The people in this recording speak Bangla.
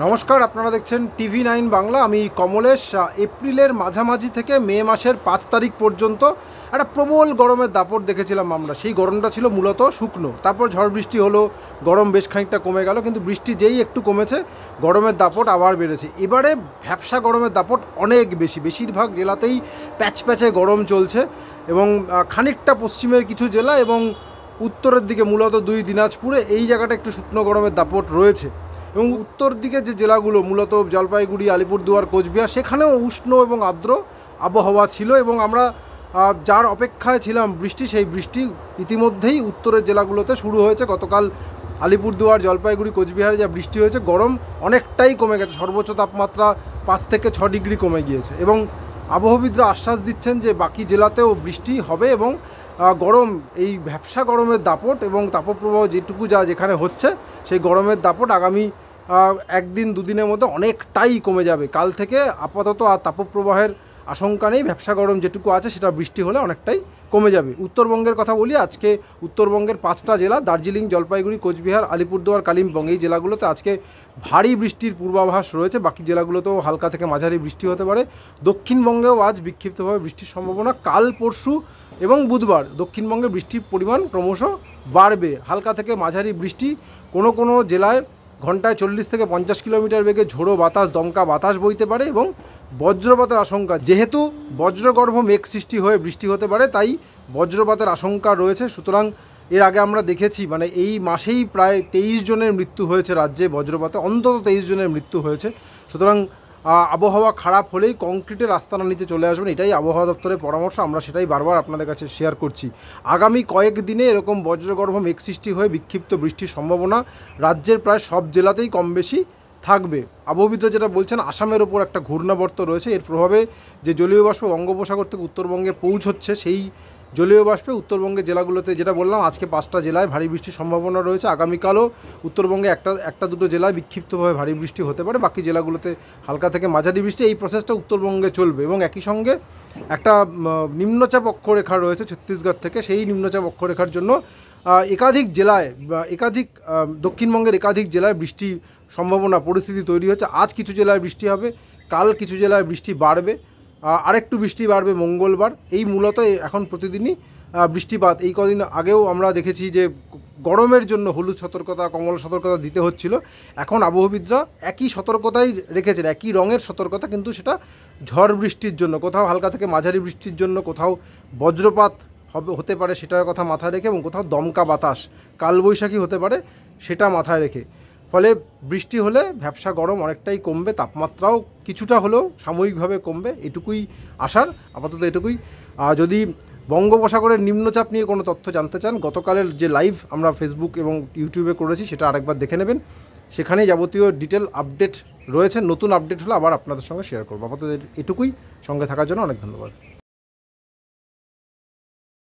নমস্কার, আপনারা দেখছেন TV9 বাংলা। আমি কমলেশ। এপ্রিলের মাঝামাঝি থেকে মে মাসের 5 তারিখ পর্যন্ত একটা প্রবল গরমের দাপট দেখেছিলাম আমরা। সেই গরমটা ছিল মূলত শুকনো, তারপর ঝড় বৃষ্টি হলো, গরম বেশ খানিকটা কমে গেল, কিন্তু বৃষ্টি যেই একটু কমেছে গরমের দাপট আবার বেড়েছে। এবারে ভ্যাপসা গরমের দাপট অনেক বেশি, বেশিরভাগ জেলাতেই প্যাচে গরম চলছে এবং খানিকটা পশ্চিমের কিছু জেলা এবং উত্তরের দিকে মূলত দিনাজপুরে এই জায়গাটা একটু শুকনো গরমের দাপট রয়েছে। এবং উত্তর দিকে যে জেলাগুলো মূলত জলপাইগুড়ি, আলিপুরদুয়ার, কোচবিহার, সেখানেও উষ্ণ এবং আর্দ্র আবহাওয়া ছিল এবং আমরা যার অপেক্ষায় ছিলাম বৃষ্টি, সেই বৃষ্টি ইতিমধ্যেই উত্তরের জেলাগুলোতে শুরু হয়েছে। গতকাল আলিপুরদুয়ার, জলপাইগুড়ি, কোচবিহারে যা বৃষ্টি হয়েছে, গরম অনেকটাই কমে গেছে। সর্বোচ্চ তাপমাত্রা 5 থেকে 6 ডিগ্রি কমে গিয়েছে এবং আবহাওয়াবিদরা আশ্বাস দিচ্ছেন যে বাকি জেলাতেও বৃষ্টি হবে এবং গরম, এই ভ্যাপসা গরমের দাপট এবং তাপপ্রবাহ যেটুকু যেখানে হচ্ছে, সেই গরমের দাপট আগামী একদিন দুদিনের মধ্যে অনেকটাই কমে যাবে। কাল থেকে আপাতত আর তাপপ্রবাহের আশঙ্কা নেই। ভ্যাপসা গরম যেটুকু আছে সেটা বৃষ্টি হলে অনেকটাই কমে যাবে। উত্তরবঙ্গের কথা বলি, আজকে উত্তরবঙ্গের 5টা জেলা দার্জিলিং, জলপাইগুড়ি, কোচবিহার, আলিপুরদুয়ার, কালিম্পং, এই জেলাগুলোতে আজকে ভারী বৃষ্টির পূর্বাভাস রয়েছে। বাকি জেলাগুলোতেও হালকা থেকে মাঝারি বৃষ্টি হতে পারে। দক্ষিণবঙ্গেও আজ বিক্ষিপ্তভাবে বৃষ্টির সম্ভাবনা। কাল, পরশু এবং বুধবার দক্ষিণবঙ্গে বৃষ্টির পরিমাণ ক্রমশ বাড়বে। হালকা থেকে মাঝারি বৃষ্টি, কোনো জেলায় ঘন্টায় 40 থেকে 50 কিলোমিটার বেগে ঝোড়ো বাতাস, দমকা বাতাস বইতে পারে এবং বজ্রপাতের আশঙ্কা। যেহেতু বজ্রগর্ভ মেঘ সৃষ্টি হয়ে বৃষ্টি হতে পারে, তাই বজ্রপাতের আশঙ্কা রয়েছে। সুতরাং এর আগে আমরা দেখেছি, এই মাসেই প্রায় 23 জনের মৃত্যু হয়েছে রাজ্যে বজ্রপাতে, অন্তত 23 জনের মৃত্যু হয়েছে। সুতরাং আবহাওয়া খারাপ হলেই কংক্রিটের আস্তানা নিচে চলে আসবেন, এটাই আবহাওয়া দপ্তরের পরামর্শ। আমরা সেটাই বারবার আপনাদের কাছে শেয়ার করছি। আগামী কয়েকদিনে এরকম বজ্রগর্ভ মেঘ সৃষ্টি হয়ে বিক্ষিপ্ত বৃষ্টির সম্ভাবনা রাজ্যের প্রায় সব জেলাতেই কম বেশি থাকবে। আবহাওয়াবিদরা যেটা বলছেন, আসামের ওপর একটা ঘূর্ণাবর্ত রয়েছে, এর প্রভাবে যে জলীয় বাষ্প বঙ্গোপসাগর থেকে উত্তরবঙ্গে পৌঁছচ্ছে, সেই জলীয় বাষ্পে উত্তরবঙ্গের জেলাগুলোতে, যেটা বললাম, আজকে 5টা জেলায় ভারী বৃষ্টির সম্ভাবনা রয়েছে। আগামীকালও উত্তরবঙ্গে একটা দুটো জেলায় বিক্ষিপ্তভাবে ভারী বৃষ্টি হতে পারে। বাকি জেলাগুলোতে হালকা থেকে মাঝারি বৃষ্টি। এই প্রসেসটা উত্তরবঙ্গে চলবে এবং একই সঙ্গে একটা নিম্নচাপ অক্ষরেখা রয়েছে ছত্তিশগড় থেকে। সেই নিম্নচাপ অক্ষরেখার জন্য একাধিক জেলায়, দক্ষিণবঙ্গের একাধিক জেলায় বৃষ্টির সম্ভাবনা, পরিস্থিতি তৈরি হচ্ছে। আজ কিছু জেলায় বৃষ্টি হবে, কাল কিছু জেলায় বৃষ্টি বাড়বে, আরেকটু বৃষ্টি বাড়বে মঙ্গলবার। এই মূলত এখন প্রতিদিনই বৃষ্টিপাত। এই কদিন আগেও আমরা দেখেছি যে গরমের জন্য হলুদ সতর্কতা, কমলা সতর্কতা দিতে হচ্ছিল। এখন আবহাওয়াবিদরা একই সতর্কতাই রেখেছেন, একই রঙের সতর্কতা, কিন্তু সেটা ঝড় বৃষ্টির জন্য। কোথাও হালকা থেকে মাঝারি বৃষ্টির জন্য, কোথাও বজ্রপাত হতে পারে সেটার কথা মাথায় রেখে, এবং কোথাও দমকা বাতাস, কালবৈশাখী হতে পারে সেটা মাথায় রেখে। ফলে বৃষ্টি হলে ভ্যাপসা গরম অনেকটাই কমবে, তাপমাত্রাও কিছুটা হলেও সাময়িকভাবে কমবে, এটুকুই আশার। আপাতত এটুকুই। যদি বঙ্গোপসাগরের নিম্নচাপ নিয়ে কোনো তথ্য জানতে চান, গতকালের যে লাইভ আমরা ফেসবুক এবং ইউটিউবে করেছি, সেটা আরেকবার দেখে নেবেন। সেখানে যাবতীয় ডিটেল আপডেট রয়েছে। নতুন আপডেট হলে আবার আপনাদের সঙ্গে শেয়ার করবো। আপাতত এটুকুই। সঙ্গে থাকার জন্য অনেক ধন্যবাদ।